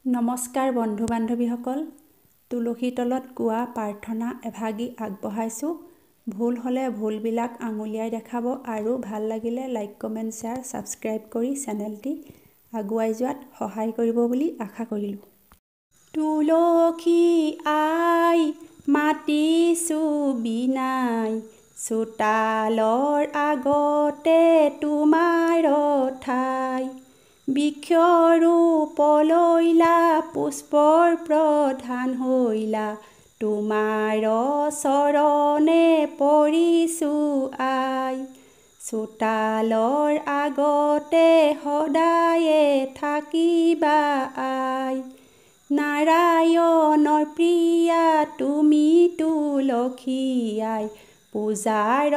নমস্কাৰ বন্ধু বান্ধৱীসকল, তুলসী তলত গোৱা প্ৰাৰ্থনা এভাগি আগবঢ়াইছোঁ। ভুল হ'লে ভুলবিলাক আঙুলিয়াই দেখাব আৰু ভাল লাগিলে লাইক কমেণ্ট শ্বেয়াৰ ছাবস্ক্ৰাইব কৰি চেনেলটি আগুৱাই যোৱাত সহায় কৰিব বুলি আশা কৰিলোঁ। তুলসী আই মাতিছোঁ বিনাই, চোতালৰ আগতে তোমাৰ ঠাই। বৃক্ষৰূপ লৈলা, পুষ্পৰ প্ৰধান হৈলা, তোমাৰ চৰণে পৰিছোঁ আই। চোতালৰ আগতে সদায়ে থাকিবা আই। নাৰায়ণৰ প্ৰিয়া তুমি তুলসী আই, পূজাৰ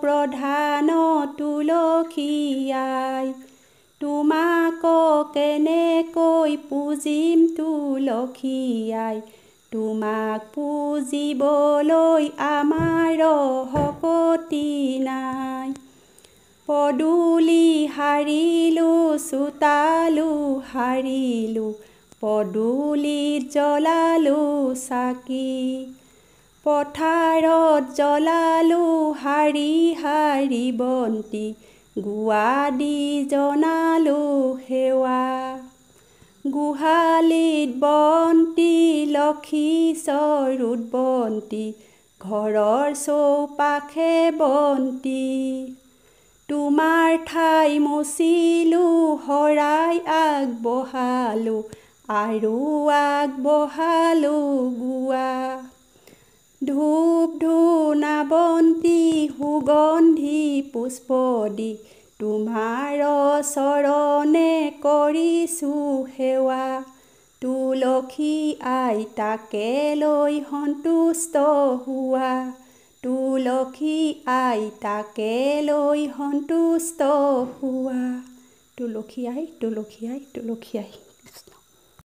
প্ৰধান তুলসী আই। তোমাক কেনেকৈ পূজিম তুলসী আই, তোমাক পূজিবলৈ আমাৰ শক্তি নাই। পদূলি সাৰিলোঁ, চোতালো সাৰিলোঁ, পদূলিত জ্বলালোঁ চাকি। পথাৰত জ্বলালোঁ শাৰী শাৰী বন্তি, গুৱা দি জনালোঁ সেৱা। গোহালিত বন্তি, লক্ষী স্বৰূপ বন্তি, ঘৰৰ চৌপাশে বন্তি। তোমাৰ ঠাই মুচিলোঁ, শৰাই আগবঢ়ালোঁ আৰু আগবঢ়ালোঁ গুৱা। ধূপ ধূনা বন্তি, সুগন্ধি পুষ্প দি, তোমাৰ চৰণে কৰিছোঁ সেৱা। তুলসী আই তাকে লৈ সন্তুষ্ট হোৱা, তুলসী আই তাকে লৈ সন্তুষ্ট হোৱা। তুলসী আই, তুলসী আই, তুলসী আই।